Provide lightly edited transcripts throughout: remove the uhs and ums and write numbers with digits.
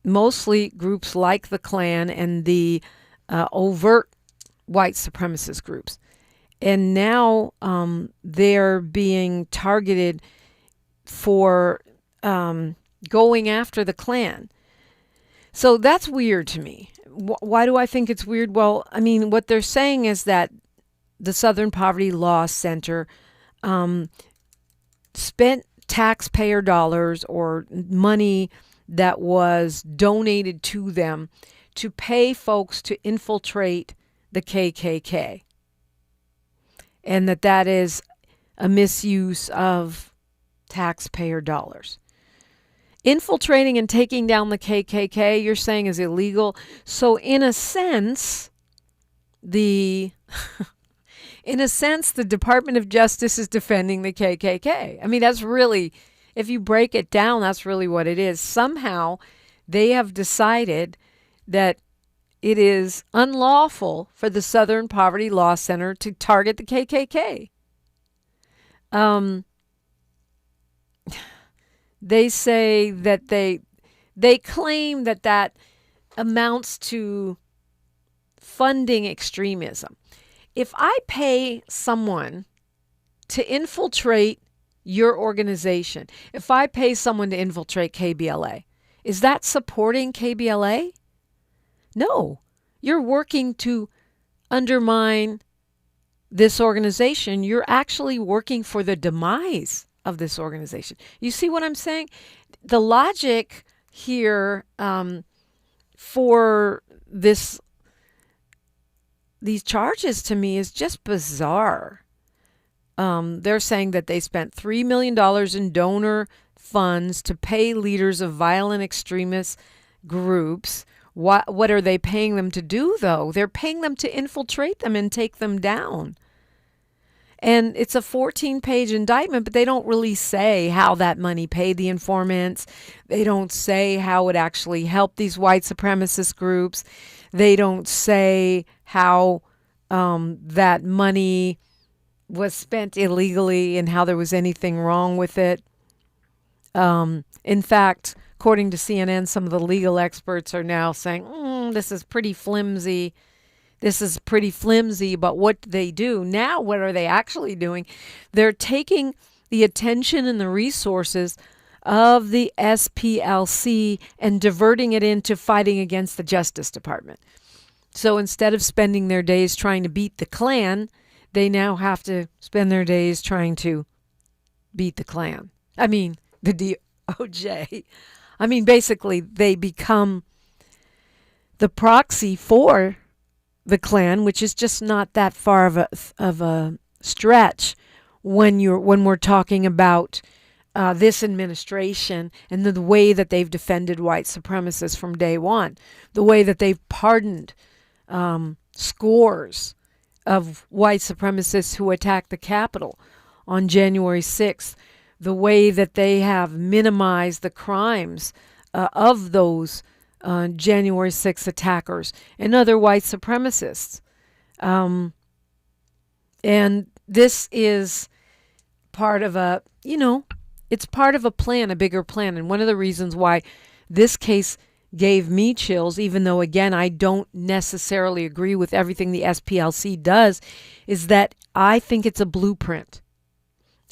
mostly groups like the Klan and the overt white supremacist groups. And now they're being targeted for going after the Klan. So that's weird to me. Why do I think it's weird? Well, I mean, what they're saying is that the Southern Poverty Law Center spent taxpayer dollars or money that was donated to them to pay folks to infiltrate the KKK. And that is a misuse of taxpayer dollars. Infiltrating and taking down the KKK, you're saying, is illegal. So in a sense, the Department of Justice is defending the KKK. I mean, that's really, if you break it down, that's really what it is. Somehow they have decided that it is unlawful for the Southern Poverty Law Center to target the KKK. They say that they claim that amounts to funding extremism. If I pay someone to infiltrate your organization, if I pay someone to infiltrate KBLA, is that supporting KBLA? No. You're working to undermine this organization. You're actually working for the demise of this organization. You see what I'm saying? The logic here for these charges to me is just bizarre. They're saying that they spent $3 million in donor funds to pay leaders of violent extremist groups. What are they paying them to do, though? They're paying them to infiltrate them and take them down. And it's a 14-page indictment, but they don't really say how that money paid the informants. They don't say how it actually helped these white supremacist groups. They don't say how that money was spent illegally and how there was anything wrong with it. In fact, according to CNN, some of the legal experts are now saying, this is pretty flimsy. This is pretty flimsy, but what do they do? Now, what are they actually doing? They're taking the attention and the resources of the SPLC and diverting it into fighting against the Justice Department. So instead of spending their days trying to beat the Klan, they now have to spend their days trying to beat the Klan. I mean, the DOJ. I mean, basically, they become the proxy for the Klan, which is just not that far of a stretch when we're talking about this administration and the way that they've defended white supremacists from day one, the way that they've pardoned scores of white supremacists who attacked the Capitol on January 6th, the way that they have minimized the crimes of those January 6th attackers and other white supremacists. And this is part of it's part of a plan, a bigger plan. And one of the reasons why this case gave me chills, even though, again, I don't necessarily agree with everything the SPLC does, is that I think it's a blueprint.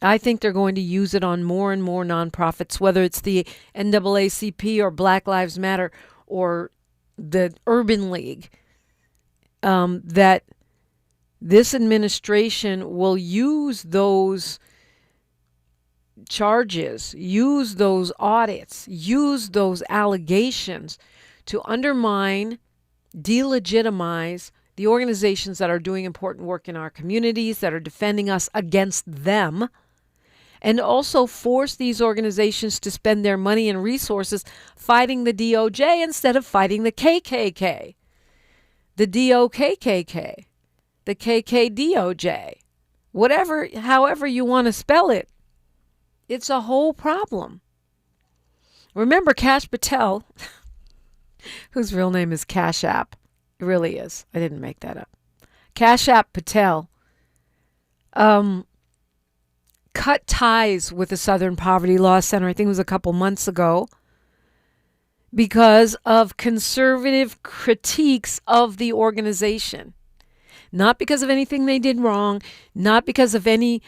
I think they're going to use it on more and more nonprofits, whether it's the NAACP or Black Lives Matter or the Urban League, that this administration will use those charges, use those audits, use those allegations to undermine, delegitimize the organizations that are doing important work in our communities, that are defending us against them, and also force these organizations to spend their money and resources fighting the DOJ instead of fighting the KKK, the DOKKK, the KKDOJ, however you want to spell it. It's a whole problem. Remember Kash Patel, whose real name is Cash App. It really is. I didn't make that up. Cash App Patel cut ties with the Southern Poverty Law Center. I think it was a couple months ago. because of conservative critiques of the organization. Not because of anything they did wrong, not because of any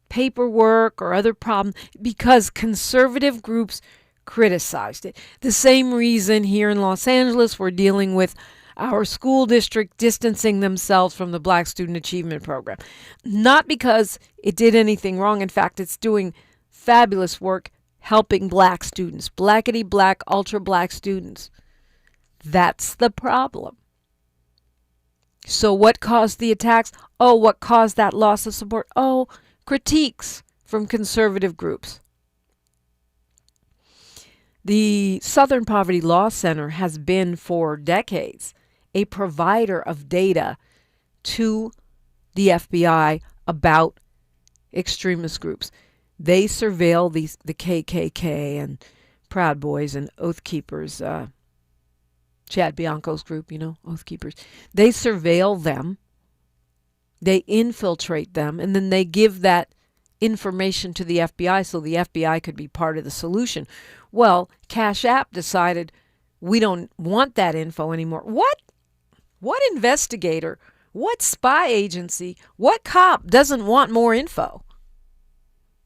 paperwork or other problem, because conservative groups criticized it. The same reason here in Los Angeles we're dealing with our school district distancing themselves from the Black Student Achievement Program. Not because it did anything wrong. In fact, it's doing fabulous work helping black students, blackety black, ultra black students. That's the problem. So what caused the attacks? Oh, what caused that loss of support? Oh, critiques from conservative groups. The Southern Poverty Law Center has been for decades a provider of data to the FBI about extremist groups. They surveil the KKK and Proud Boys and Oath Keepers, Chad Bianco's group, Oath Keepers. They surveil them, they infiltrate them, and then they give that information to the FBI so the FBI could be part of the solution. Well, Cash App decided we don't want that info anymore. What investigator, what spy agency, what cop doesn't want more info?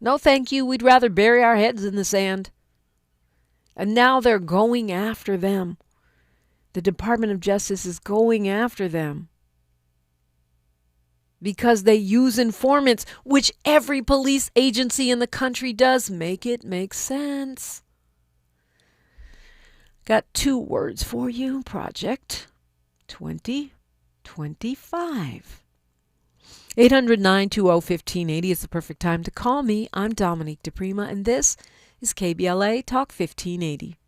No, thank you. We'd rather bury our heads in the sand. And now they're going after them. The Department of Justice is going after them because they use informants, which every police agency in the country does. Make it make sense. Got 2 words for you. Project 2025. 800-920-1580 is the perfect time to call me. I'm Dominique DePrima, and this is KBLA Talk 1580.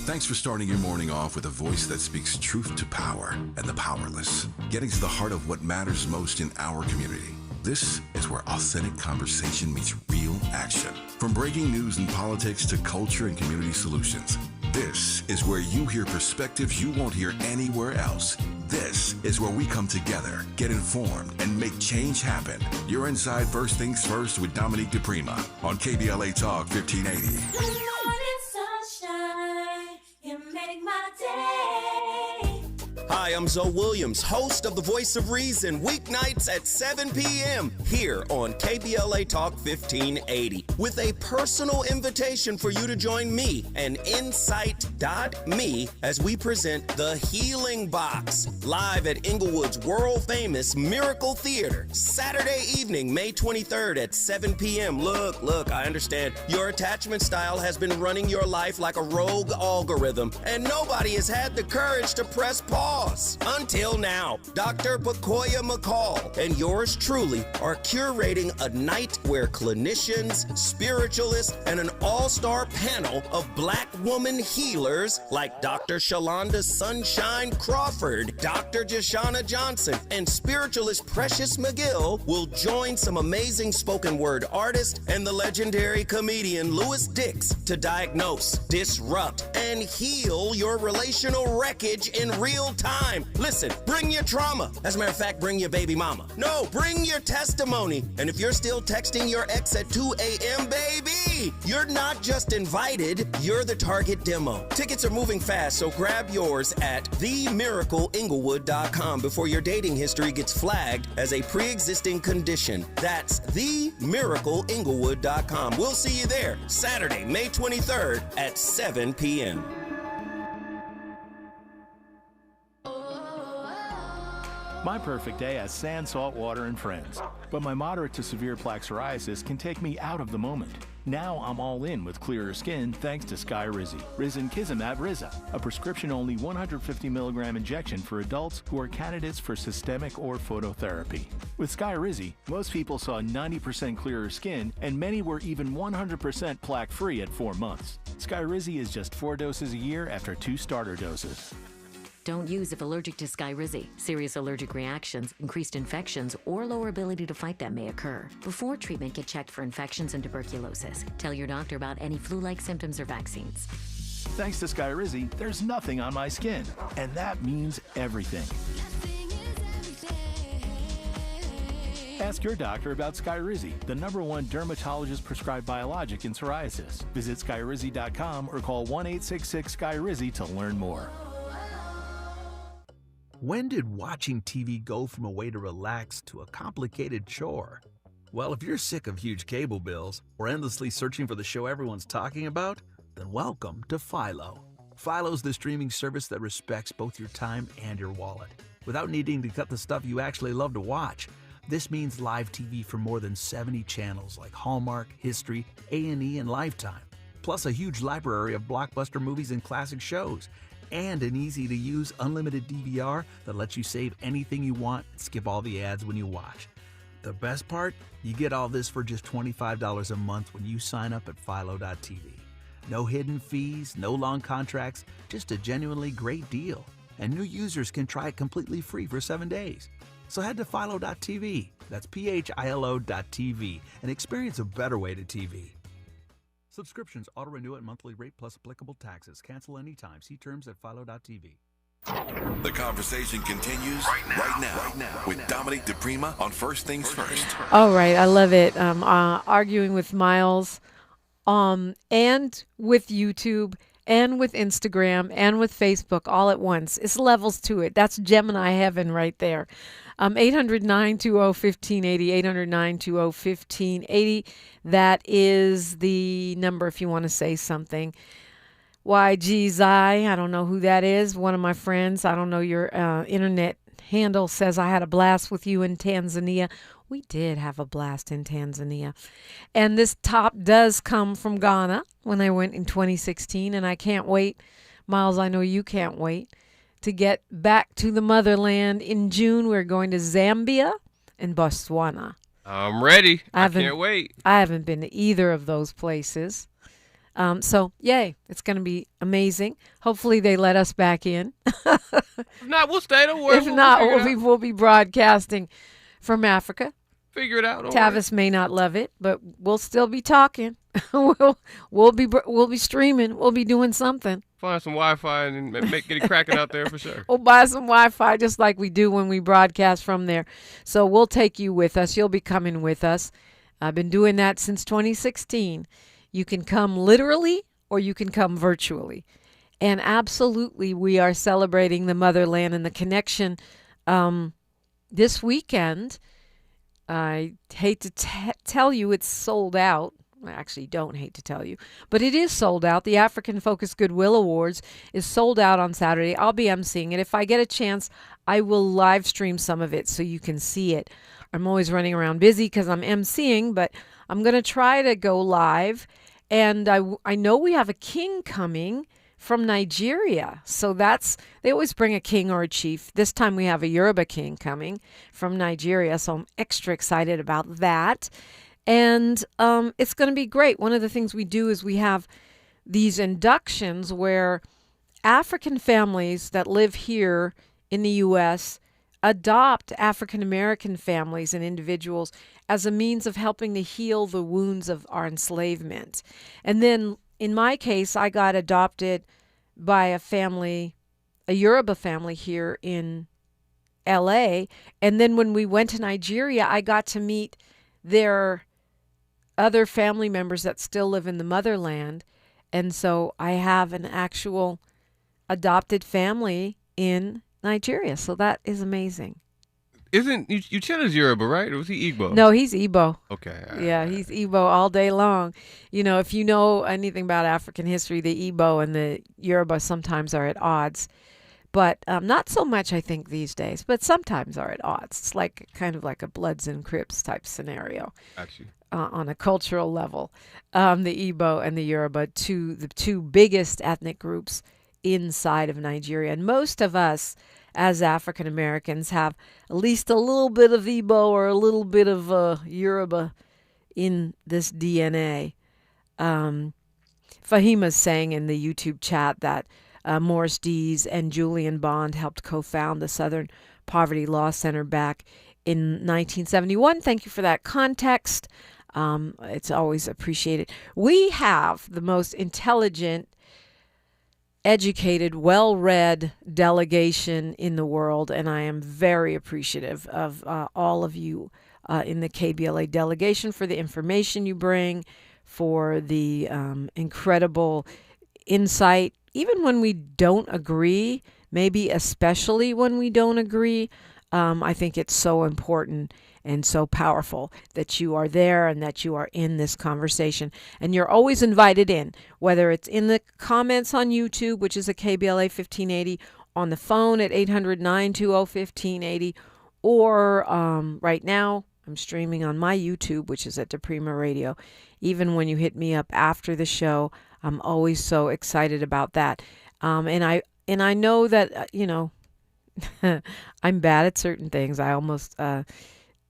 Thanks for starting your morning off with a voice that speaks truth to power and the powerless, getting to the heart of what matters most in our community. This is where authentic conversation meets real action. From breaking news and politics to culture and community solutions, this is where you hear perspectives you won't hear anywhere else. This is where we come together, get informed, and make change happen. You're inside First Things First with Dominique DePrima on KBLA Talk 1580. Good morning, sunshine. You make my day. Hi, I'm Zoe Williams, host of The Voice of Reason, weeknights at 7 p.m. here on KBLA Talk 1580, with a personal invitation for you to join me and Insight.me as we present The Healing Box, live at Inglewood's world-famous Miracle Theater, Saturday evening, May 23rd at 7 p.m. Look, I understand your attachment style has been running your life like a rogue algorithm, and nobody has had the courage to press pause. Until now, Dr. Bakoya McCall and yours truly are curating a night where clinicians, spiritualists, and an all-star panel of Black woman healers like Dr. Shalonda Sunshine Crawford, Dr. Jashana Johnson, and spiritualist Precious McGill will join some amazing spoken word artists and the legendary comedian Louis Dix to diagnose, disrupt, and heal your relational wreckage in real time. Listen, bring your trauma. As a matter of fact, bring your baby mama. No, bring your testimony. And if you're still texting your ex at 2 a.m., baby, you're not just invited, you're the target demo. Tickets are moving fast, so grab yours at themiracleinglewood.com before your dating history gets flagged as a pre-existing condition. That's themiracleinglewood.com. We'll see you there Saturday, May 23rd at 7 p.m. My perfect day has sand, salt water, and friends. But my moderate to severe plaque psoriasis can take me out of the moment. Now I'm all in with clearer skin thanks to Skyrizi. Risankizumab Riza, a prescription-only 150 milligram injection for adults who are candidates for systemic or phototherapy. With Skyrizi, most people saw 90% clearer skin, and many were even 100% plaque-free at 4 months. Skyrizi is just 4 doses a year after 2 starter doses. Don't use if allergic to Skyrizi. Serious allergic reactions, increased infections, or lower ability to fight them may occur. Before treatment, get checked for infections and tuberculosis. Tell your doctor about any flu-like symptoms or vaccines. Thanks to Skyrizi, there's nothing on my skin, and that means everything. Ask your doctor about Skyrizi, the #1 dermatologist-prescribed biologic in psoriasis. Visit skyrizi.com or call 1-866-SKYRIZI to learn more. When did watching TV go from a way to relax to a complicated chore? Well, if you're sick of huge cable bills or endlessly searching for the show everyone's talking about, then welcome to Philo. Philo's the streaming service that respects both your time and your wallet, without needing to cut the stuff you actually love to watch. This means live TV from more than 70 channels like Hallmark, History, A&E, and Lifetime, plus a huge library of blockbuster movies and classic shows, and an easy-to-use unlimited DVR that lets you save anything you want and skip all the ads when you watch. The best part? You get all this for just $25 a month when you sign up at Philo.tv. No hidden fees, no long contracts, just a genuinely great deal. And new users can try it completely free for 7 days. So head to Philo.tv, that's PHILO.tv, and experience a better way to TV. Subscriptions auto-renew at monthly rate plus applicable taxes. Cancel anytime. See terms at Philo.tv. The conversation continues right now with Dominic DePrima on First Things First. All right, I love it. Arguing with Miles, and with YouTube, and with Instagram, and with Facebook all at once. It's levels to it. That's Gemini heaven right there. 800-920-1580, 800-920-1580. That is the number if you want to say something. YG's I don't know who that is. One of my friends. I don't know your internet handle. Says I had a blast with you in Tanzania. We did have a blast in Tanzania. And this top does come from Ghana when I went in 2016. And I can't wait. Miles, I know you can't wait to get back to the motherland. In June, we're going to Zambia and Botswana. I'm ready. I can't wait. I haven't been to either of those places. So, yay. It's going to be amazing. Hopefully they let us back in. If not, we'll stay. Don't worry. If not, we'll be broadcasting from Africa. Figure it out. Tavis may not love it, but we'll still be talking. we'll be streaming. We'll be doing something. Find some Wi-Fi and get it cracking out there for sure. We'll buy some Wi-Fi just like we do when we broadcast from there. So we'll take you with us. You'll be coming with us. I've been doing that since 2016. You can come literally or you can come virtually. And absolutely, we are celebrating the motherland and the connection this weekend. I hate to tell you it's sold out. I actually don't hate to tell you, but it is sold out. The African Focus Goodwill Awards is sold out on Saturday. I'll be emceeing it. If I get a chance, I will live stream some of it so you can see it. I'm always running around busy because I'm emceeing, but I'm going to try to go live. And I know we have a king coming from Nigeria. So they always bring a king or a chief. This time we have a Yoruba king coming from Nigeria. So I'm extra excited about that. And it's going to be great. One of the things we do is we have these inductions where African families that live here in the U.S. adopt African-American families and individuals as a means of helping to heal the wounds of our enslavement. And then in my case, I got adopted by a Yoruba family here in L.A. And then when we went to Nigeria, I got to meet their other family members that still live in the motherland. And so I have an actual adopted family in Nigeria. So that is amazing. Isn't Uchena's Yoruba, right? Or was he Igbo? No, he's Igbo. Okay. Yeah, he's Igbo all day long. You know, if you know anything about African history, the Igbo and the Yoruba sometimes are at odds. But not so much, I think, these days. But sometimes are at odds. It's like kind of like a Bloods and Crips type scenario. Actually. On a cultural level. The Igbo and the Yoruba, the two biggest ethnic groups inside of Nigeria. And most of us as African Americans have at least a little bit of Igbo or a little bit of Yoruba in this DNA. Fahima's saying in the YouTube chat that Morris Dees and Julian Bond helped co-found the Southern Poverty Law Center back in 1971. Thank you for that context. It's always appreciated. We have the most intelligent, educated, well-read delegation in the world, and I am very appreciative of all of you in the KBLA delegation for the information you bring, for the incredible insight, even when we don't agree, maybe especially when we don't agree. I think it's so important and so powerful that you are there and that you are in this conversation. And you're always invited in, whether it's in the comments on YouTube, which is a KBLA 1580, on the phone at 800-920-1580, or right now I'm streaming on my YouTube, which is at DePrima Radio. Even when you hit me up after the show, I'm always so excited about that. And I know that, I'm bad at certain things. I almost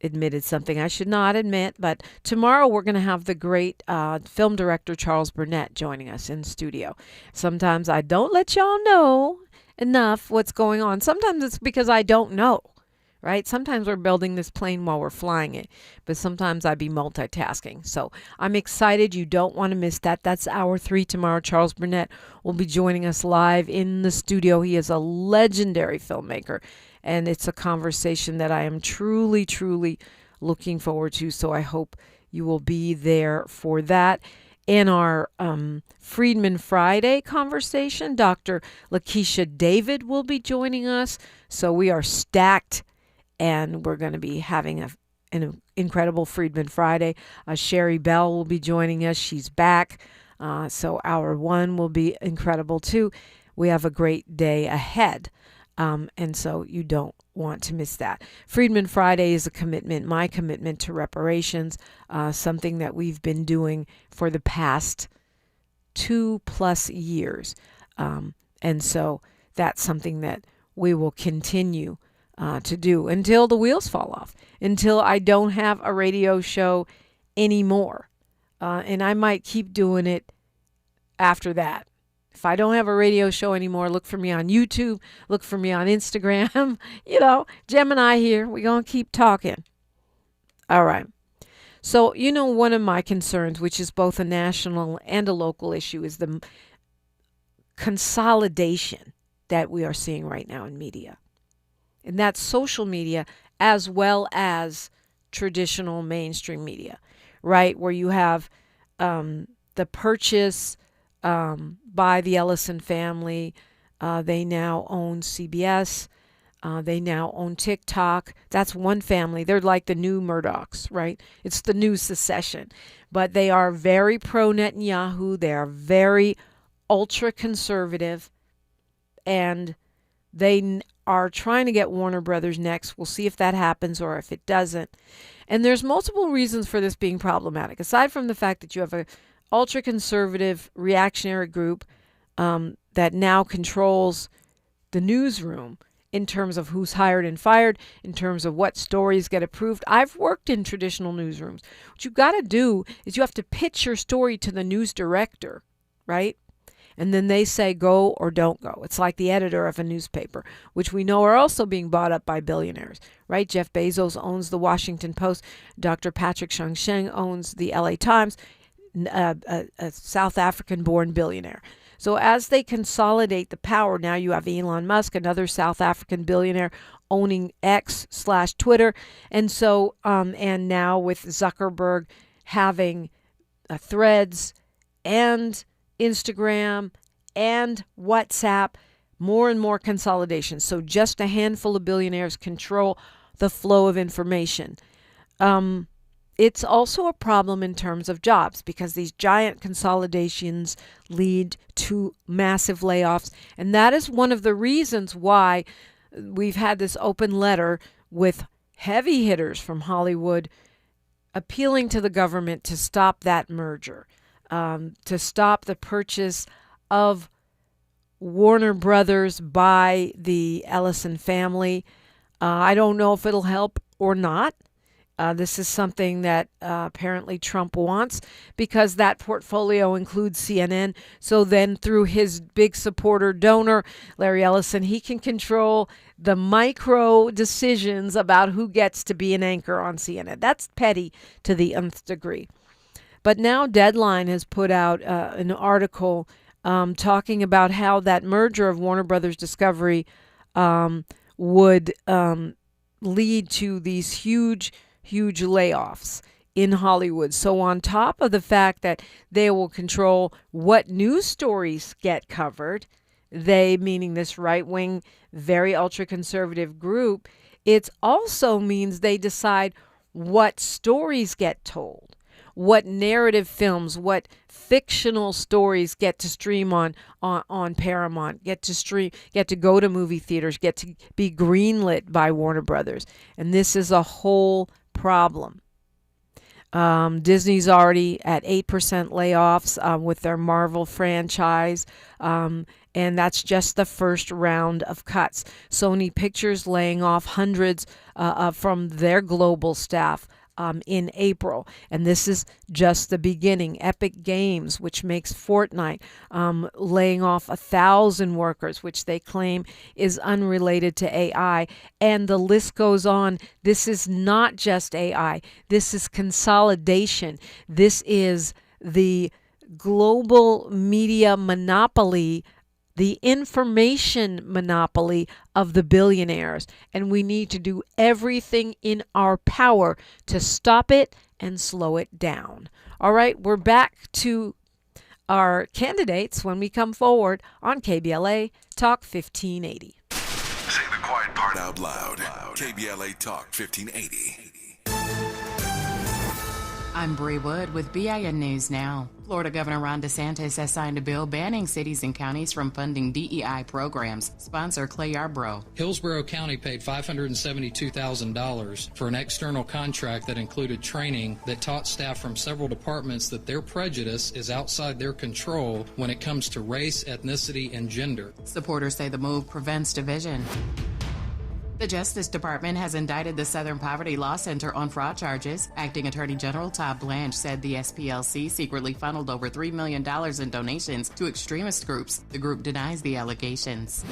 admitted something I should not admit. But tomorrow we're going to have the great film director Charles Burnett joining us in studio. Sometimes I don't let y'all know enough what's going on. Sometimes it's because I don't know. Right? Sometimes we're building this plane while we're flying it, but sometimes I be multitasking. So I'm excited. You don't want to miss that. That's hour 3 tomorrow. Charles Burnett will be joining us live in the studio. He is a legendary filmmaker, and it's a conversation that I am truly, truly looking forward to. So I hope you will be there for that. In our Freedman Friday conversation, Dr. Lakeisha David will be joining us. So we are stacked. And we're going to be having an incredible Freedman Friday. Sherry Bell will be joining us. She's back. So hour 1 will be incredible too. We have a great day ahead. And so you don't want to miss that. Freedman Friday is a commitment, my commitment to reparations, something that we've been doing for the past 2+ years. And so that's something that we will continue to do until the wheels fall off, until I don't have a radio show anymore. And I might keep doing it after that. If I don't have a radio show anymore, look for me on YouTube, look for me on Instagram. Gemini here. We're going to keep talking. All right. So, one of my concerns, which is both a national and a local issue, is the consolidation that we are seeing right now in media. And that's social media as well as traditional mainstream media, right? Where you have the purchase by the Ellison family. They now own CBS. They now own TikTok. That's one family. They're like the new Murdochs, right? It's the new secession. But they are very pro-Netanyahu. They are very ultra-conservative. And they are trying to get Warner Brothers next. We'll see if that happens or if it doesn't. And there's multiple reasons for this being problematic. Aside from the fact that you have an ultra-conservative reactionary group that now controls the newsroom in terms of who's hired and fired, in terms of what stories get approved. I've worked in traditional newsrooms. What you got to do is you have to pitch your story to the news director, right? And then they say go or don't go. It's like the editor of a newspaper, which we know are also being bought up by billionaires, right? Jeff Bezos owns the Washington Post. Dr. Patrick Chung-Sheng owns the LA Times, a South African-born billionaire. So as they consolidate the power, now you have Elon Musk, another South African billionaire, owning X/Twitter. And so, and now with Zuckerberg having Threads and Instagram and WhatsApp, more and more consolidation. So just a handful of billionaires control the flow of information. It's also a problem in terms of jobs because these giant consolidations lead to massive layoffs. And that is one of the reasons why we've had this open letter with heavy hitters from Hollywood appealing to the government to stop that merger. To stop the purchase of Warner Brothers by the Ellison family. I don't know if it'll help or not. This is something that apparently Trump wants because that portfolio includes CNN. So then through his big supporter donor, Larry Ellison, he can control the micro decisions about who gets to be an anchor on CNN. That's petty to the nth degree. But now Deadline has put out an article talking about how that merger of Warner Brothers Discovery would lead to these huge huge layoffs in Hollywood. So on top of the fact that they will control what news stories get covered, they, meaning this right-wing, very ultra-conservative group, it also means they decide what stories get told, what narrative films, what fictional stories get to stream on Paramount, get to go to movie theaters, get to be greenlit by Warner Brothers. And this is a whole problem. Disney's already at 8% layoffs with their Marvel franchise, and that's just the first round of cuts. Sony Pictures laying off hundreds from their global staff in April. And this is just the beginning. Epic Games, which makes Fortnite, laying off 1,000 workers, which they claim is unrelated to AI. And the list goes on. This is not just AI. This is consolidation. This is the global media monopoly, the information monopoly of the billionaires. And we need to do everything in our power to stop it and slow it down. All right, we're back to our candidates when we come forward on KBLA Talk 1580. Say the quiet part out loud. KBLA Talk 1580. I'm Bree Wood with BIN News Now. Florida Governor Ron DeSantis has signed a bill banning cities and counties from funding DEI programs. Sponsor Clay Yarbrough. Hillsborough County paid $572,000 for an external contract that included training that taught staff from several departments that their prejudice is outside their control when it comes to race, ethnicity, and gender. Supporters say the move prevents division. The Justice Department has indicted the Southern Poverty Law Center on fraud charges. Acting Attorney General Todd Blanche said the SPLC secretly funneled over $3 million in donations to extremist groups. The group denies the allegations.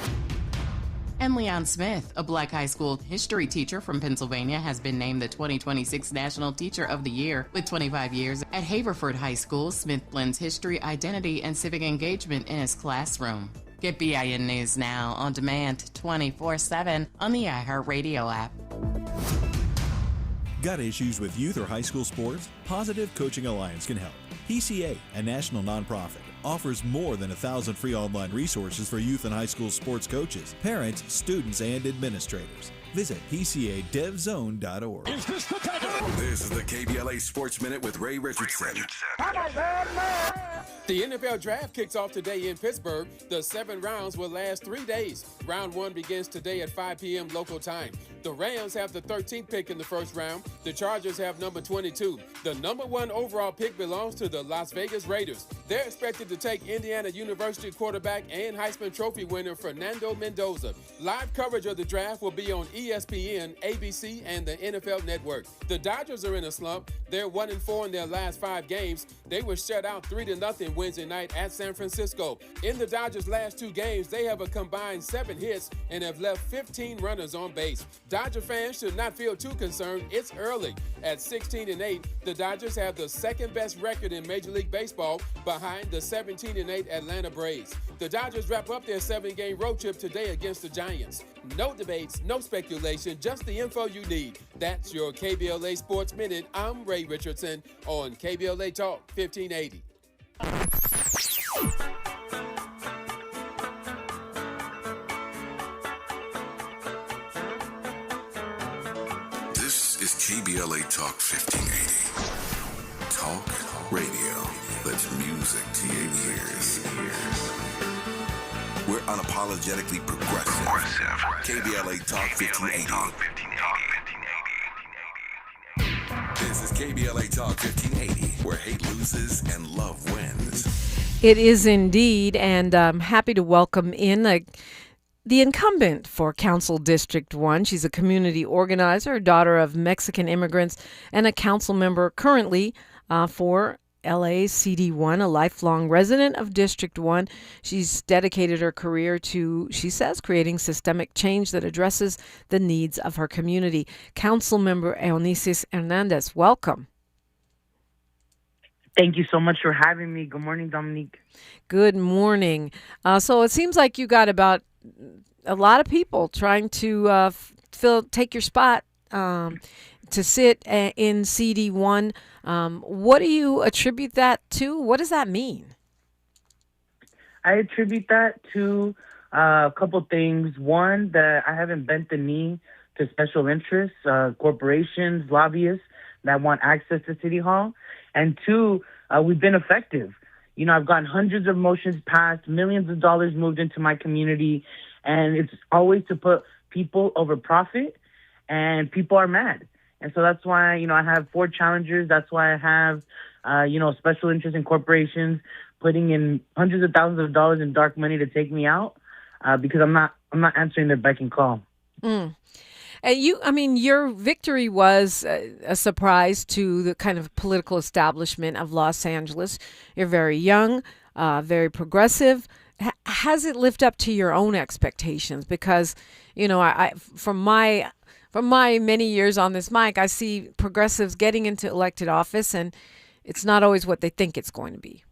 And Leon Smith, a black high school history teacher from Pennsylvania, has been named the 2026 National Teacher of the Year. With 25 years at Haverford High School, Smith blends history, identity, and civic engagement in his classroom. Get BIN News Now on demand 24/7 on the iHeartRadio app. Got issues with youth or high school sports? Positive Coaching Alliance can help. PCA, a national nonprofit, offers more than 1,000 free online resources for youth and high school sports coaches, parents, students, and administrators. Visit PCADevZone.org. Is this the This is the KBLA Sports Minute with Ray Richardson. The NFL Draft kicks off today in Pittsburgh. The 7 rounds will last 3 days. Round 1 begins today at 5 p.m. local time. The Rams have the 13th pick in the first round. The Chargers have number 22. The number 1 overall pick belongs to the Las Vegas Raiders. They're expected to take Indiana University quarterback and Heisman Trophy winner Fernando Mendoza. Live coverage of the draft will be on ESPN, ABC, and the NFL Network. The Dodgers are in a slump. They're 1-4 in their last 5 games. They were shut out 3-0 Wednesday night at San Francisco. In the Dodgers' last 2 games, they have a combined 7 hits and have left 15 runners on base. Dodger fans should not feel too concerned. It's early. At 16-8, the Dodgers have the second best record in Major League Baseball behind the 17-8 Atlanta Braves. The Dodgers wrap up their 7-game road trip today against the Giants. No debates, no speculation, just the info you need. That's your KBLA Sports Minute. I'm Ray Richardson on KBLA Talk 1580. This is KBLA Talk 1580. Talk radio that's music to your ears. We're unapologetically progressive. KBLA Talk 1580. This is KBLA Talk 1580, where hate loses and love wins. It is indeed, and I'm happy to welcome in the incumbent for Council District 1. She's a community organizer, daughter of Mexican immigrants, and a council member currently for LA CD1, a lifelong resident of District 1. She's dedicated her career to, she says, creating systemic change that addresses the needs of her community. Councilmember Eunisses Hernandez, welcome. Thank you so much for having me. Good morning, Dominique. Good morning. So it seems like you got about a lot of people trying to take your spot to sit in CD1. What do you attribute that to? What does that mean? I attribute that to a couple things. One, that I haven't bent the knee to special interests, corporations, lobbyists that want access to City Hall. And two, we've been effective. You know, I've gotten hundreds of motions passed, millions of dollars moved into my community, and it's always to put people over profit, and people are mad. And so that's why, you know, I have 4 challengers. That's why I have, special interest in corporations putting in hundreds of thousands of dollars in dark money to take me out because I'm not answering their beck and call. Mm. And your victory was a surprise to the kind of political establishment of Los Angeles. You're very young, very progressive. Has it lived up to your own expectations? Because, you know, I from my many years on this mic, I see progressives getting into elected office, and it's not always what they think it's going to be.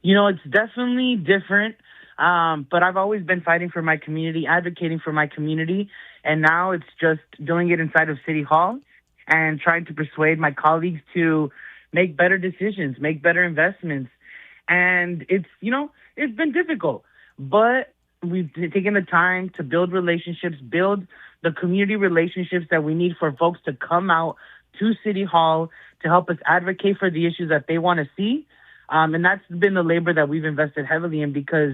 You know, it's definitely different. But I've always been fighting for my community, advocating for my community, and now it's just doing it inside of City Hall and trying to persuade my colleagues to make better decisions, make better investments. And it's been difficult, but we've taken the time to build relationships, build the community relationships that we need for folks to come out to City Hall to help us advocate for the issues that they want to see. And that's been the labor that we've invested heavily in because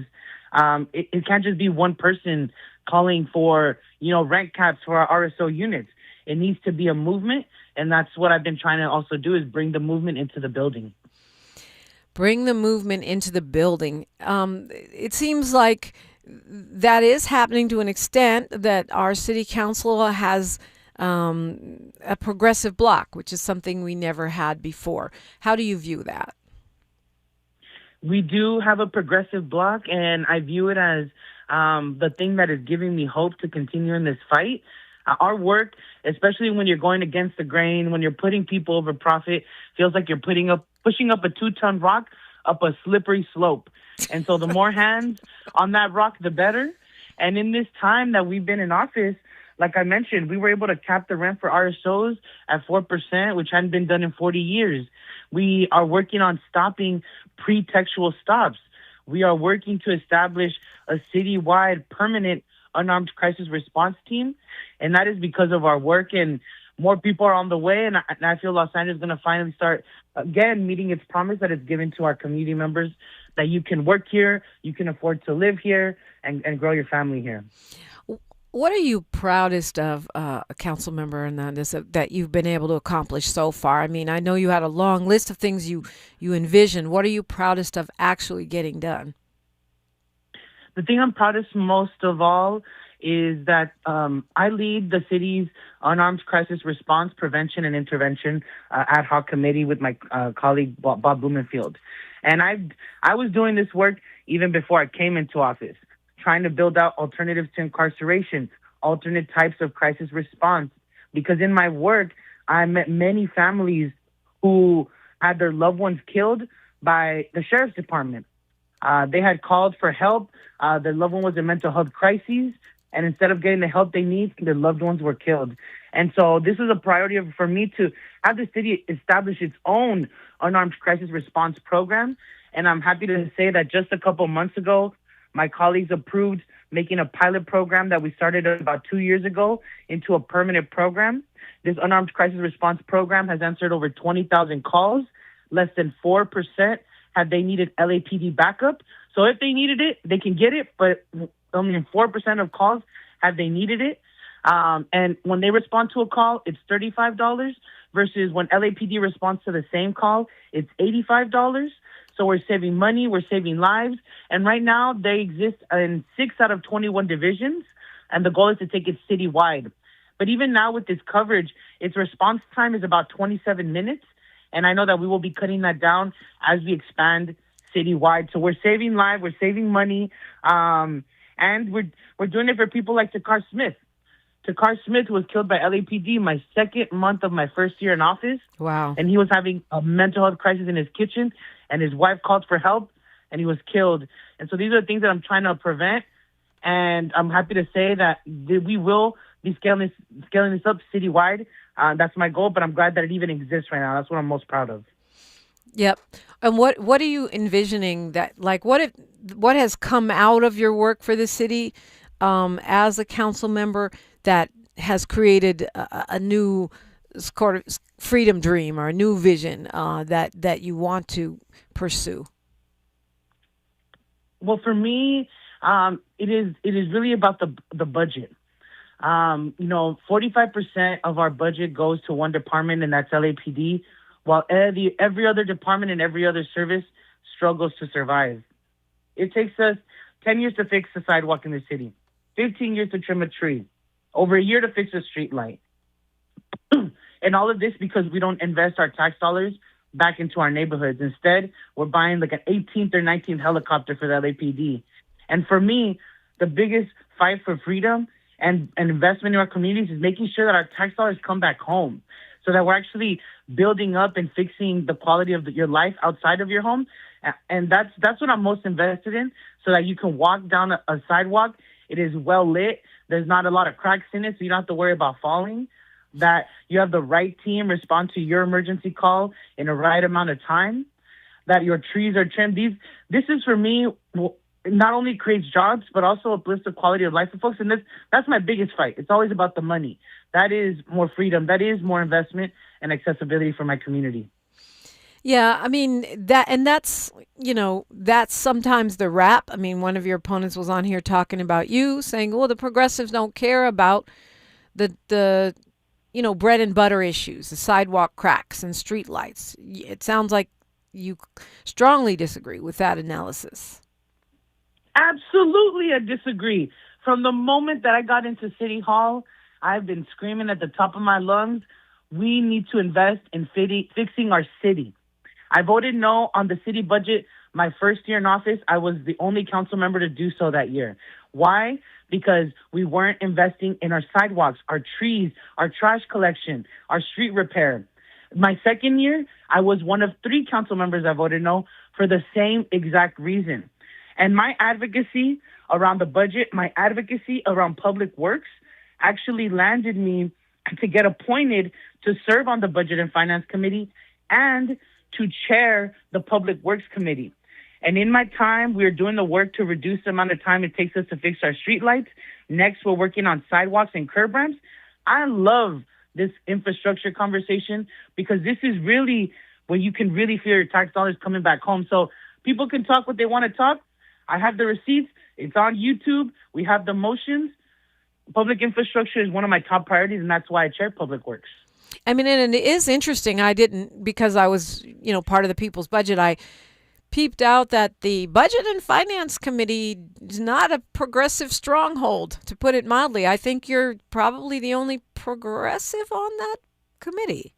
it can't just be one person calling for, rent caps for our RSO units. It needs to be a movement, and that's what I've been trying to also do is bring the movement into the building. Bring the movement into the building. It seems like that is happening to an extent, that our city council has a progressive bloc, which is something we never had before. How do you view that? We do have a progressive bloc, and I view it as the thing that is giving me hope to continue in this fight. Our work, especially when you're going against the grain, when you're putting people over profit, feels like you're pushing up a 2-ton rock up a slippery slope. And so the more hands on that rock, the better. And in this time that we've been in office, like I mentioned, we were able to cap the rent for RSOs at 4%, which hadn't been done in 40 years. We are working on stopping pretextual stops. We are working to establish a citywide permanent unarmed crisis response team. And that is because of our work, and more people are on the way. And I feel Los Angeles is going to finally start, again, meeting its promise that it's given to our community members, that you can work here, you can afford to live here, and grow your family here. What are you proudest of, Councilmember Hernandez, that you've been able to accomplish so far? I mean, I know you had a long list of things you envisioned. What are you proudest of actually getting done? The thing I'm proudest most of all is that I lead the city's unarmed crisis response, prevention, and intervention ad hoc committee with my colleague Bob Blumenfield. And I was doing this work even before I came into office, trying to build out alternatives to incarceration, alternate types of crisis response. Because in my work, I met many families who had their loved ones killed by the sheriff's department. They had called for help. Their loved one was in mental health crises. And instead of getting the help they need, their loved ones were killed. And so this is a priority for me to have the city establish its own unarmed crisis response program. And I'm happy to say that just a couple months ago, my colleagues approved making a pilot program that we started about 2 years ago into a permanent program. This unarmed crisis response program has answered over 20,000 calls. Less than 4% have they needed LAPD backup. So if they needed it, they can get it, but only 4% of calls have they needed it. And when they respond to a call, it's $35 versus when LAPD responds to the same call, it's $85. So we're saving money, we're saving lives. And right now they exist in 6 out of 21 divisions, and the goal is to take it citywide. But even now with this coverage, its response time is about 27 minutes. And I know that we will be cutting that down as we expand citywide. So we're saving lives, we're saving money, and we're doing it for people like Takar Smith. Takar Smith was killed by LAPD my second month of my first year in office. Wow. And he was having a mental health crisis in his kitchen, and his wife called for help, and he was killed. And so these are the things that I'm trying to prevent. And I'm happy to say that we will be scaling this up citywide. That's my goal, but I'm glad that it even exists right now. That's what I'm most proud of. Yep. And what are you envisioning that, like, what has come out of your work for the city as a council member that has created a new sort of freedom dream or a new vision that you want to pursue? Well, for me, it is really about the budget. 45% of our budget goes to one department, and that's LAPD, while every other department and every other service struggles to survive. It takes us 10 years to fix the sidewalk in the city, 15 years to trim a tree, over a year to fix a street light. And all of this because we don't invest our tax dollars back into our neighborhoods. Instead, we're buying like an 18th or 19th helicopter for the LAPD. And for me, the biggest fight for freedom and investment in our communities is making sure that our tax dollars come back home so that we're actually building up and fixing the quality of your life outside of your home. And that's what I'm most invested in, so that you can walk down a sidewalk. It is well lit. There's not a lot of cracks in it, so you don't have to worry about falling. That you have the right team respond to your emergency call in a right amount of time. That your trees are trimmed. This is, for me, not only creates jobs, but also uplifts the quality of life for folks. And that's my biggest fight. It's always about the money. That is more freedom. That is more investment and accessibility for my community. Yeah, I mean, that's sometimes the rap. I mean, one of your opponents was on here talking about you, saying, well, the progressives don't care about the bread and butter issues, the sidewalk cracks and street lights. It sounds like you strongly disagree with that analysis. Absolutely, I disagree. From the moment that I got into City Hall, I've been screaming at the top of my lungs, we need to invest in fixing our city. I voted no on the city budget my first year in office. I was the only council member to do so that year. Why? Because we weren't investing in our sidewalks, our trees, our trash collection, our street repair. My second year, I was one of 3 council members that voted no for the same exact reason. And my advocacy around the budget, my advocacy around public works actually landed me to get appointed to serve on the Budget and Finance Committee and to chair the Public Works Committee. And in my time, we are doing the work to reduce the amount of time it takes us to fix our streetlights. Next, we're working on sidewalks and curb ramps. I love this infrastructure conversation because this is really where you can really feel your tax dollars coming back home. So people can talk what they want to talk. I have the receipts. It's on YouTube. We have the motions. Public infrastructure is one of my top priorities, and that's why I chair Public Works. I mean, and it is interesting. I didn't, because I was, part of the people's budget, I peeped out that the Budget and Finance Committee is not a progressive stronghold, to put it mildly. I think you're probably the only progressive on that committee.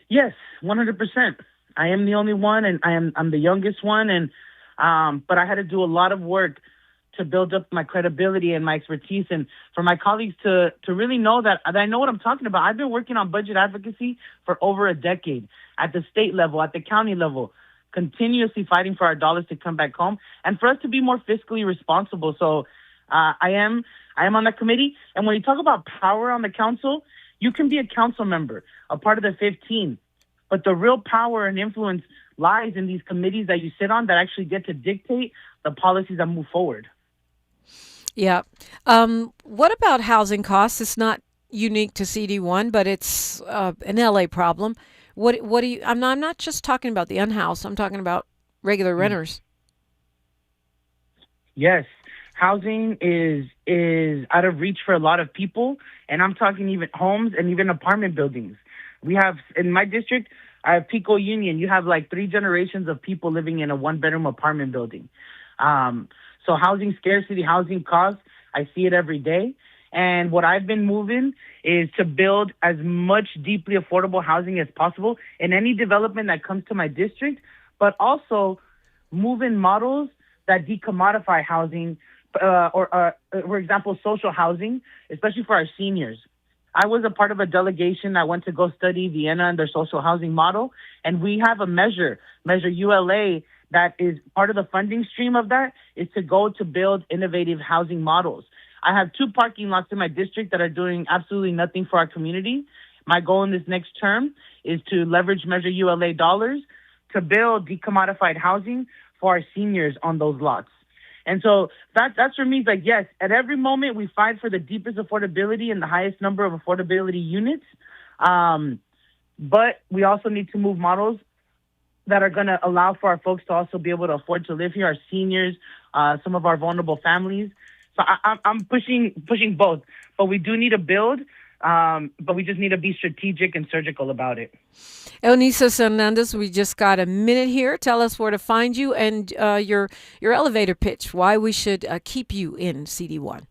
Yes, 100%. I am the only one, and I'm the youngest one, and but I had to do a lot of work to build up my credibility and my expertise, and for my colleagues to really know that I know what I'm talking about. I've been working on budget advocacy for over a decade at the state level, at the county level, continuously fighting for our dollars to come back home and for us to be more fiscally responsible. So I am on that committee. And when you talk about power on the council, you can be a council member, a part of the 15, but the real power and influence lies in these committees that you sit on that actually get to dictate the policies that move forward. Yeah. What about housing costs? It's not unique to CD1, but it's an LA problem. What do you? I'm not just talking about the unhoused. I'm talking about regular renters. Yes, housing is out of reach for a lot of people, and I'm talking even homes and even apartment buildings. We have in my district, I have Pico Union. You have like 3 generations of people living in a 1-bedroom apartment building. So housing scarcity, housing costs, I see it every day. And what I've been moving is to build as much deeply affordable housing as possible in any development that comes to my district, but also move in models that decommodify housing, for example, social housing, especially for our seniors. I was a part of a delegation that went to go study Vienna and their social housing model, and we have a measure ULA, that is part of the funding stream of that is to go to build innovative housing models. I have 2 parking lots in my district that are doing absolutely nothing for our community. My goal in this next term is to leverage Measure ULA dollars to build decommodified housing for our seniors on those lots. And so that's for me, it's like, yes, at every moment we fight for the deepest affordability and the highest number of affordability units. But we also need to move models that are going to allow for our folks to also be able to afford to live here, our seniors, some of our vulnerable families. So I'm pushing both. But we do need to build, but we just need to be strategic and surgical about it. Eunisses Hernandez, we just got a minute here. Tell us where to find you and your elevator pitch, why we should keep you in CD1.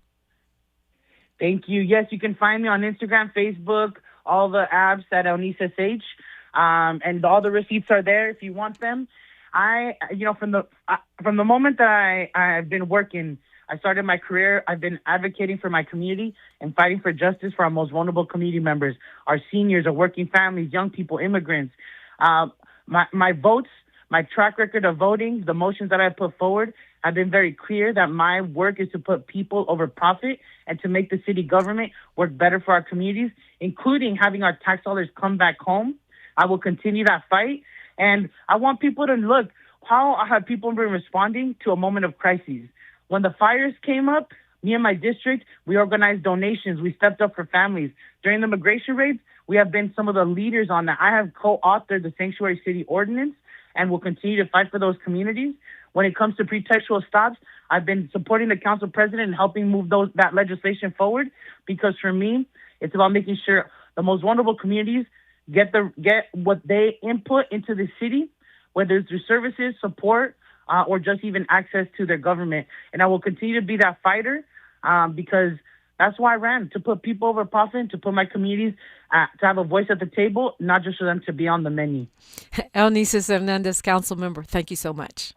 Thank you. Yes, you can find me on Instagram, Facebook, all the apps at Eunisses H, and all the receipts are there if you want them. From the moment that I've been working, I started my career. I've been advocating for my community and fighting for justice for our most vulnerable community members, our seniors, our working families, young people, immigrants. My votes, my track record of voting, the motions that I put forward have been very clear that my work is to put people over profit and to make the city government work better for our communities, including having our tax dollars come back home. I will continue that fight. And I want people to look, how have people been responding to a moment of crises? When the fires came up, me and my district, we organized donations. We stepped up for families. During the migration raids, we have been some of the leaders on that. I have co-authored the Sanctuary City Ordinance and will continue to fight for those communities. When it comes to pretextual stops, I've been supporting the council president and helping move that legislation forward, because for me, it's about making sure the most vulnerable communities get what they input into the city, whether it's through services, support, or just even access to their government. And I will continue to be that fighter because that's why I ran, to put people over profit, to put my communities, to have a voice at the table, not just for them to be on the menu. Eunisses Hernandez, council member, thank you so much.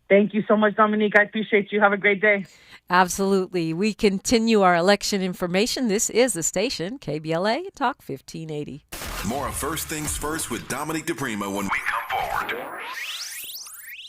Thank you so much, Dominique. I appreciate you. Have a great day. Absolutely. We continue our election information. This is the station, KBLA Talk 1580. More of First Things First with Dominique DePrima when we come forward.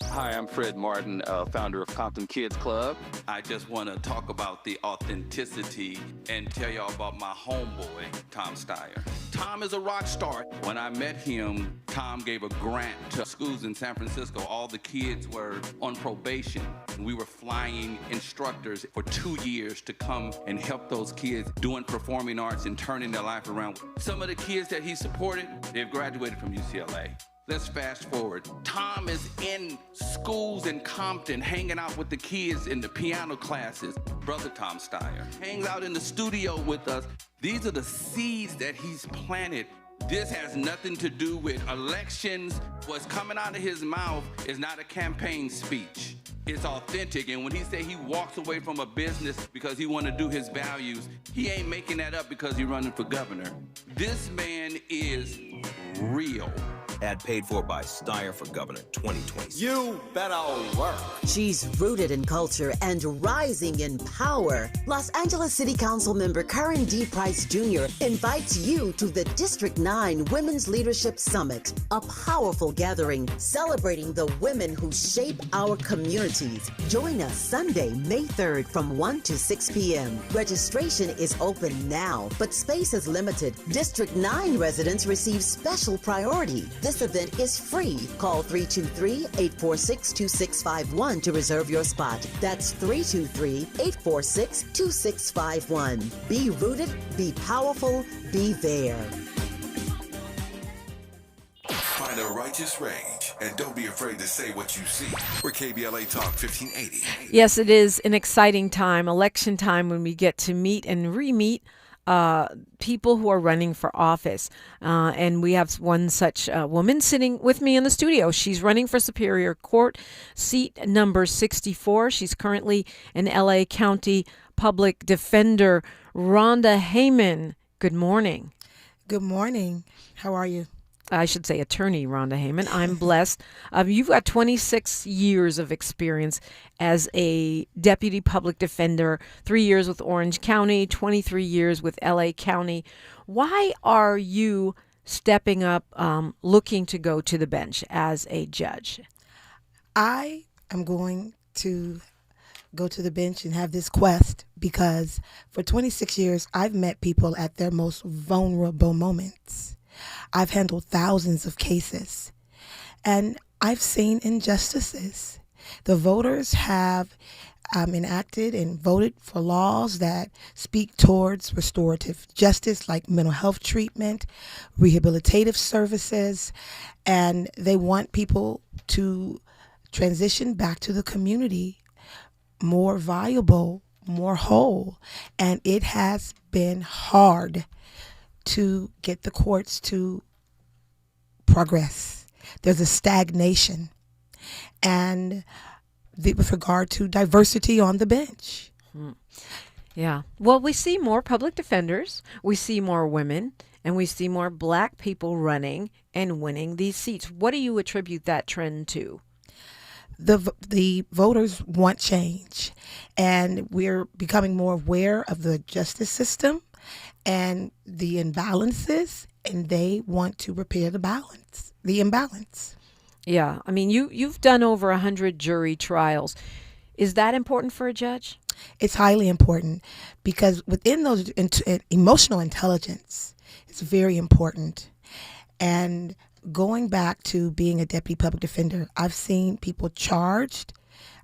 Hi, I'm Fred Martin, founder of Compton Kids Club. I just want to talk about the authenticity and tell y'all about my homeboy, Tom Steyer. Tom is a rock star. When I met him, Tom gave a grant to schools in San Francisco. All the kids were on probation. We were flying instructors for 2 years to come and help those kids doing performing arts and turning their life around. Some of the kids that he supported, they've graduated from UCLA. Let's fast forward. Tom is in schools in Compton, hanging out with the kids in the piano classes. Brother Tom Steyer hangs out in the studio with us. These are the seeds that he's planted. This has nothing to do with elections. What's coming out of his mouth is not a campaign speech. It's authentic, and when he say he walks away from a business because he want to do his values, he ain't making that up because he's running for governor. This man is real. Ad paid for by Steyer for Governor 2020. You better work. She's rooted in culture and rising in power. Los Angeles City Council member Karen D. Price Jr. invites you to the District 9 Women's Leadership Summit, a powerful gathering celebrating the women who shape our communities. Join us Sunday, May 3rd from 1 to 6 p.m. Registration is open now, but space is limited. District 9 residents receive special priority. This event is free. Call 323-846-2651 to reserve your spot. That's 323-846-2651. Be rooted, be powerful, be there. Find a righteous rage and don't be afraid to say what you see. We're KBLA Talk 1580. Yes, it is an exciting time, election time, when we get to meet and re-meet people who are running for office. And we have one such woman sitting with me in the studio. She's running for Superior Court, seat number 64. She's currently an LA County Public Defender. Rhonda Haymon, good morning. Good morning. How are you? I should say attorney Rhonda Haymon. I'm blessed. You've got 26 years of experience as a deputy public defender, 3 years with Orange County, 23 years with LA County. Why are you stepping up, looking to go to the bench as a judge? I am going to go to the bench and have this quest because for 26 years, I've met people at their most vulnerable moments. I've handled thousands of cases, and I've seen injustices. The voters have enacted and voted for laws that speak towards restorative justice, like mental health treatment, rehabilitative services, and they want people to transition back to the community more viable, more whole. And it has been hard to get the courts to progress. There's a stagnation. And with regard to diversity on the bench. Yeah. Well, we see more public defenders, we see more women, and we see more black people running and winning these seats. What do you attribute that trend to? The voters want change, and we're becoming more aware of the justice system and the imbalances, and they want to repair the imbalance. Yeah, I mean, you've done over 100 jury trials. Is that important for a judge? It's highly important because within those emotional intelligence is very important. And going back to being a deputy public defender, I've seen people charged.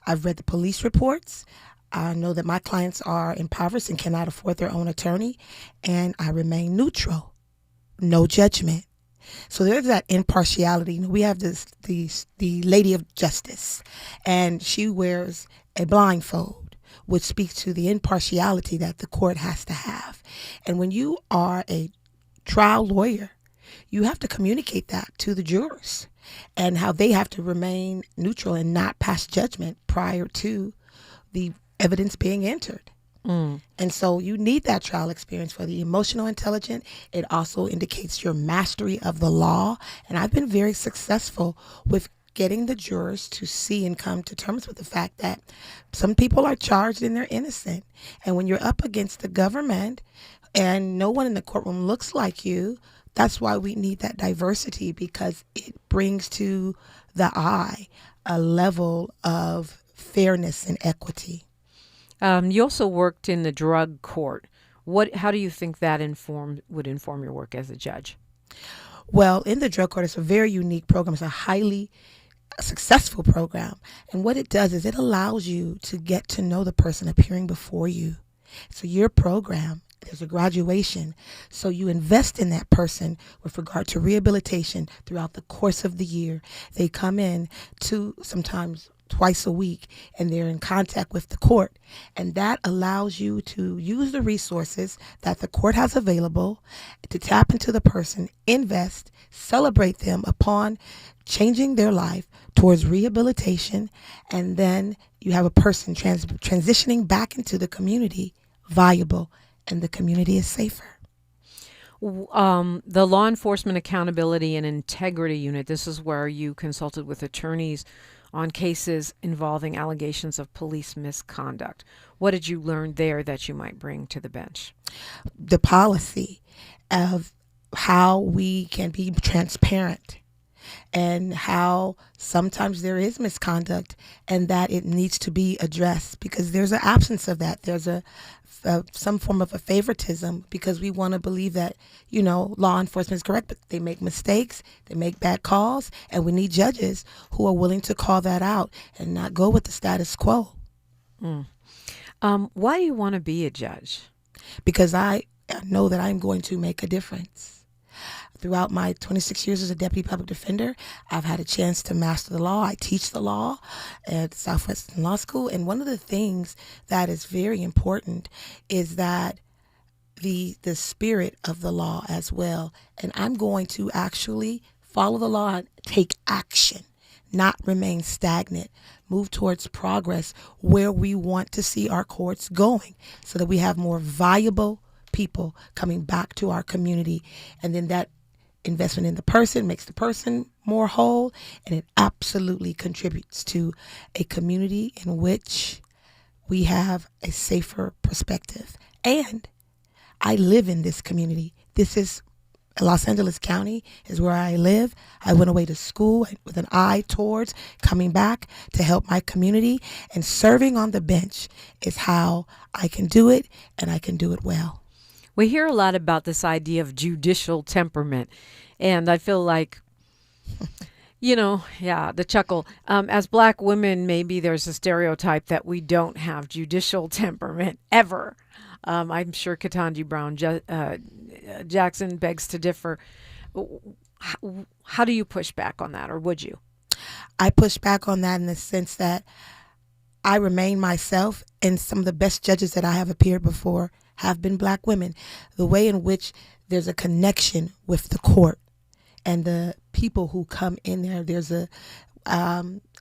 I've read the police reports. I know that my clients are impoverished and cannot afford their own attorney, and I remain neutral, no judgment. So there's that impartiality. We have the Lady of Justice, and she wears a blindfold, which speaks to the impartiality that the court has to have. And when you are a trial lawyer, you have to communicate that to the jurors and how they have to remain neutral and not pass judgment prior to the evidence being entered. And so you need that trial experience for the emotional intelligence. It also indicates your mastery of the law. And I've been very successful with getting the jurors to see and come to terms with the fact that some people are charged and they're innocent. And when you're up against the government and no one in the courtroom looks like you, that's why we need that diversity, because it brings to the eye a level of fairness and equity. You also worked in the drug court. How do you think that would inform your work as a judge? Well, in the drug court, it's a very unique program. It's a highly successful program. And what it does is it allows you to get to know the person appearing before you. So your program, there's a graduation. So you invest in that person with regard to rehabilitation throughout the course of the year. They come in to sometimes twice a week, and they're in contact with the court. And that allows you to use the resources that the court has available to tap into the person, invest, celebrate them upon changing their life towards rehabilitation, and then you have a person transitioning back into the community viable, and the community is safer. The Law Enforcement Accountability and Integrity Unit, this is where you consulted with attorneys on cases involving allegations of police misconduct. What did you learn there that you might bring to the bench? The policy of how we can be transparent and how sometimes there is misconduct and that it needs to be addressed, because there's an absence of that. There's some form of a favoritism because we want to believe that, law enforcement is correct, but they make mistakes, they make bad calls, and we need judges who are willing to call that out and not go with the status quo. Why do you want to be a judge? Because I know that I'm going to make a difference. Throughout my 26 years as a deputy public defender, I've had a chance to master the law. I teach the law at Southwestern Law School. And one of the things that is very important is that the spirit of the law as well. And I'm going to actually follow the law and take action, not remain stagnant, move towards progress where we want to see our courts going so that we have more valuable people coming back to our community. And then that investment in the person makes the person more whole, and it absolutely contributes to a community in which we have a safer perspective. And I live in this community. This is Los Angeles County is where I live. I went away to school with an eye towards coming back to help my community, and serving on the bench is how I can do it, and I can do it well. We hear a lot about this idea of judicial temperament, and I feel like, the chuckle. As Black women, maybe there's a stereotype that we don't have judicial temperament ever. I'm sure Ketanji Brown Jackson begs to differ. How do you push back on that, or would you? I push back on that in the sense that I remain myself, and some of the best judges that I have appeared before have been Black women. The way in which there's a connection with the court and the people who come in there, there's a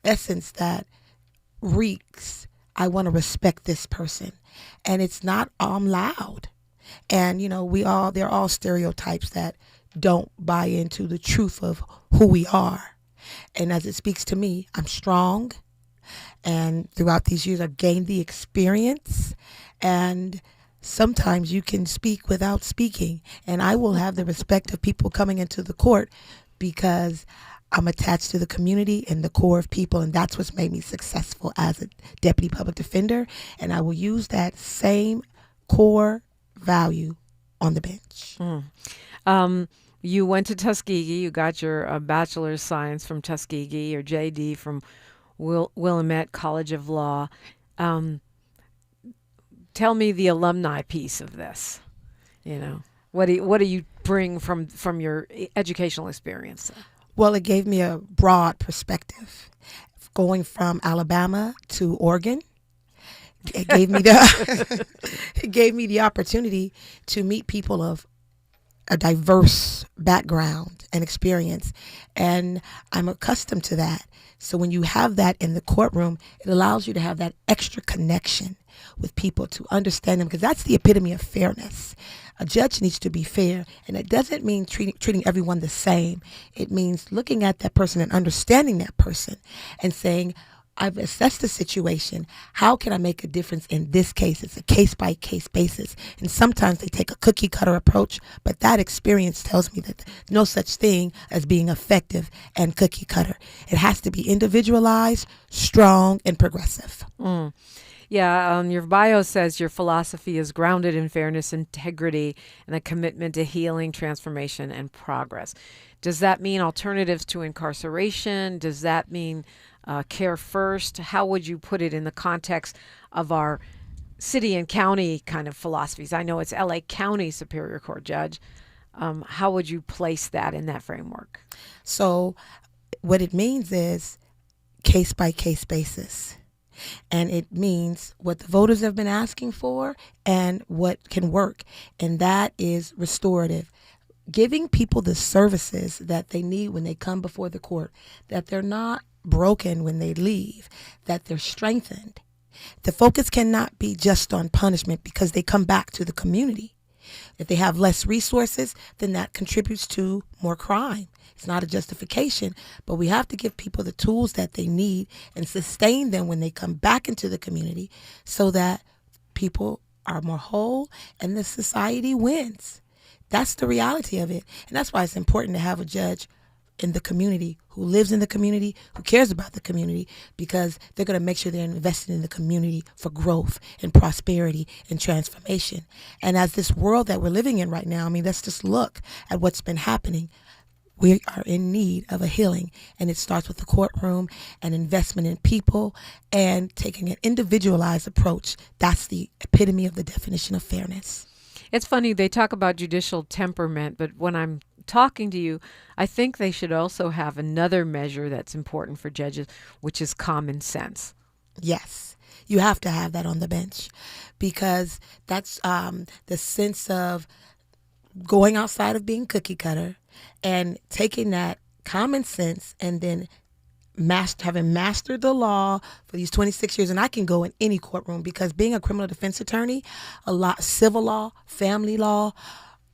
essence that reeks, I want to respect this person. And it's not loud. And, they're all stereotypes that don't buy into the truth of who we are. And as it speaks to me, I'm strong. And throughout these years, I've gained the experience. And sometimes you can speak without speaking. And I will have the respect of people coming into the court because I'm attached to the community and the core of people, and that's what's made me successful as a deputy public defender. And I will use that same core value on the bench. You went to Tuskegee. You got your bachelor's science from Tuskegee, your JD from Willamette College of Law. Tell me the alumni piece of this. What do you bring from your educational experience? Well, it gave me a broad perspective. Going from Alabama to Oregon, it gave me the opportunity to meet people of a diverse background and experience, and I'm accustomed to that. So when you have that in the courtroom, it allows you to have that extra connection with people, to understand them, because that's the epitome of fairness. A judge needs to be fair, and it doesn't mean treating everyone the same. It means looking at that person and understanding that person and saying, I've assessed the situation. How can I make a difference in this case? It's a case-by-case basis. And sometimes they take a cookie-cutter approach, but that experience tells me that there's no such thing as being effective and cookie-cutter. It has to be individualized, strong, and progressive. Yeah, your bio says your philosophy is grounded in fairness, integrity, and a commitment to healing, transformation, and progress. Does that mean alternatives to incarceration? Does that mean care first? How would you put it in the context of our city and county kind of philosophies? I know it's LA County Superior Court Judge. How would you place that in that framework? So what it means is case-by-case basis. And it means what the voters have been asking for and what can work. And that is restorative. Giving people the services that they need when they come before the court, that they're not broken when they leave, that they're strengthened. The focus cannot be just on punishment because they come back to the community. If they have less resources, then that contributes to more crime. It's not a justification, but we have to give people the tools that they need and sustain them when they come back into the community so that people are more whole and the society wins. That's the reality of it. And that's why it's important to have a judge in the community who lives in the community, who cares about the community, because they're going to make sure they're invested in the community for growth and prosperity and transformation. And as this world that we're living in right now, let's just look at what's been happening. We are in need of a healing, and it starts with the courtroom and investment in people and taking an individualized approach. That's the epitome of the definition of fairness. It's funny, they talk about judicial temperament, but when I'm talking to you, I think they should also have another measure that's important for judges, which is common sense. Yes, you have to have that on the bench, because that's the sense of going outside of being cookie cutter and taking that common sense and then having mastered the law for these 26 years. And I can go in any courtroom, because being a criminal defense attorney, a lot civil law, family law,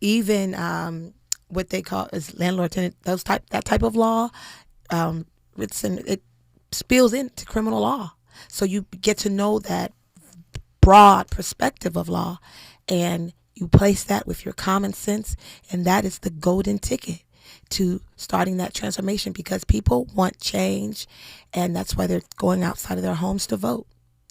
even what they call is landlord tenant, that type of law, it spills into criminal law. So you get to know that broad perspective of law, and You place that with your common sense, and that is the golden ticket to starting that transformation, because people want change, and that's why they're going outside of their homes to vote.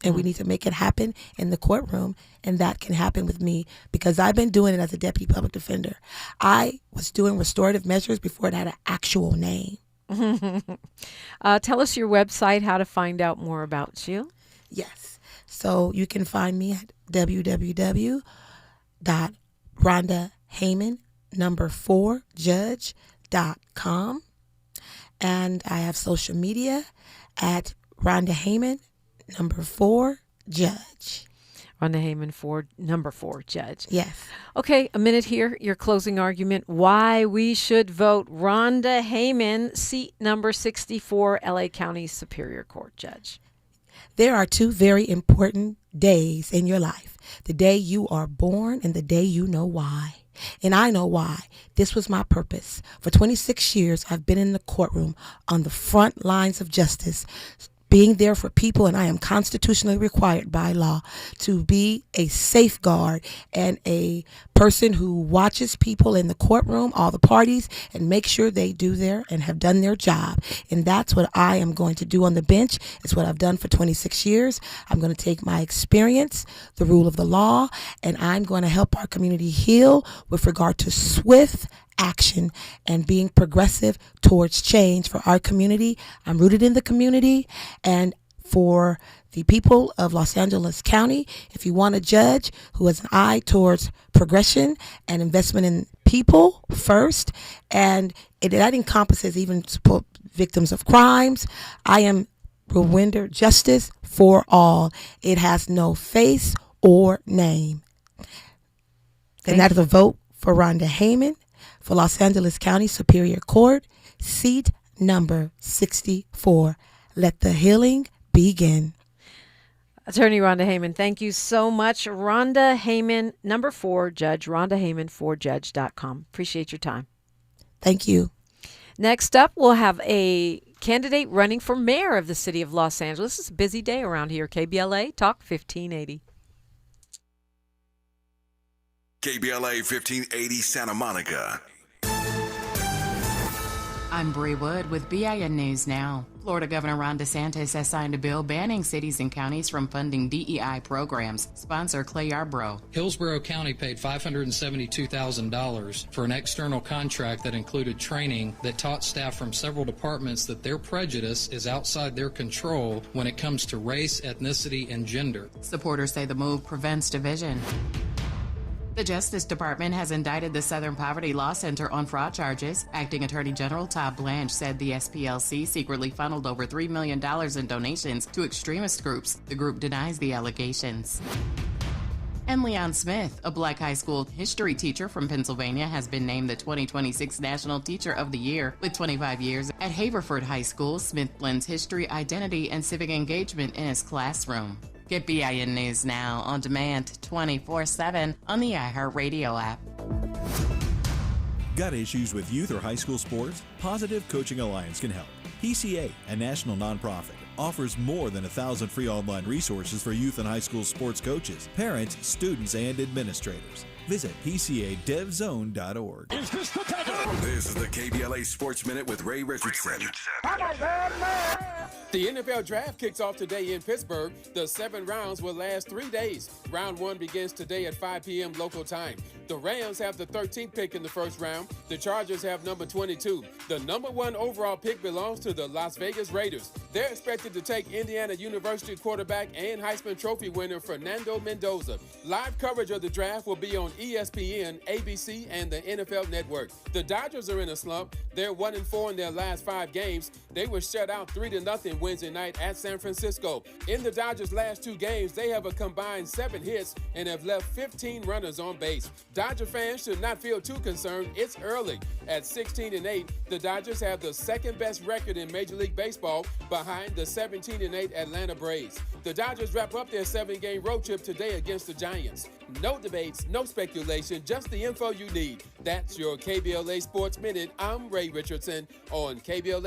And we need to make it happen in the courtroom, and that can happen with me because I've been doing it as a deputy public defender. I was doing restorative measures before it had an actual name. Tell us your website, how to find out more about you. Yes. So you can find me at www.rhondahayman4judge.com. And I have social media at Rhonda Haymon, #4 Judge. Rhonda Haymon, #4 Judge. Yes. Okay, a minute here. Your closing argument. Why we should vote Rhonda Haymon, seat number 64, LA County Superior Court Judge. There are two very important days in your life. The day you are born and the day you know why. And I know why. This was my purpose. For 26 years, I've been in the courtroom on the front lines of justice, being there for people, and I am constitutionally required by law to be a safeguard and a person who watches people in the courtroom, all the parties, and make sure they do their and have done their job. And that's what I am going to do on the bench. It's what I've done for 26 years. I'm going to take my experience, the rule of the law, and I'm going to help our community heal with regard to swift action and being progressive towards change for our community. I'm rooted in the community, and for the people of Los Angeles County, if you want a judge who has an eye towards progression and investment in people first, and that encompasses even support victims of crimes, I am render justice for all. It has no face or name. And that is a vote for Rhonda Haymon for Los Angeles County Superior Court, seat number 64. Let the healing begin. Attorney Rhonda Haymon, thank you so much. Rhonda Haymon, #4 Judge, RhondaHaymon4Judge.com. Appreciate your time. Thank you. Next up, we'll have a candidate running for mayor of the city of Los Angeles. It's a busy day around here. KBLA Talk 1580. KBLA 1580 Santa Monica. I'm Bree Wood with BIN News Now. Florida Governor Ron DeSantis has signed a bill banning cities and counties from funding DEI programs. Sponsor Clay Yarbrough. Hillsborough County paid $572,000 for an external contract that included training that taught staff from several departments that their prejudice is outside their control when it comes to race, ethnicity, and gender. Supporters say the move prevents division. The Justice Department has indicted the Southern Poverty Law Center on fraud charges. Acting Attorney General Todd Blanche said the SPLC secretly funneled over $3 million in donations to extremist groups. The group denies the allegations. And Leon Smith, a black high school history teacher from Pennsylvania, has been named the 2026 National Teacher of the Year. With 25 years at Haverford High School, Smith blends history, identity, and civic engagement in his classroom. Get BIN News Now on demand 24/7 on the iHeartRadio app. Got issues with youth or high school sports? Positive Coaching Alliance can help. PCA, a national nonprofit, offers more than 1,000 free online resources for youth and high school sports coaches, parents, students, and administrators. Visit PCADevZone.org. This is the KBLA Sports Minute with Ray Richardson. The NFL Draft kicks off today in Pittsburgh. The 7 rounds will last 3 days. Round 1 begins today at 5 p.m. local time. The Rams have the 13th pick in the first round. The Chargers have number 22. The number 1 overall pick belongs to the Las Vegas Raiders. They're expected to take Indiana University quarterback and Heisman Trophy winner Fernando Mendoza. Live coverage of the draft will be on ESPN, ABC, and the NFL Network. The Dodgers are in a slump. They're 1-4 in their last 5 games. They were shut out 3-0 Wednesday night at San Francisco. In the Dodgers' last 2 games, they have a combined 7 hits and have left 15 runners on base. Dodger fans should not feel too concerned. It's early. At 16-8, the Dodgers have the second best record in Major League Baseball behind the 17-8 Atlanta Braves. The Dodgers wrap up their 7-game road trip today against the Giants. No debates, no speculation, just the info you need. That's your KBLA Sports Minute. I'm Ray Richardson on KBLA.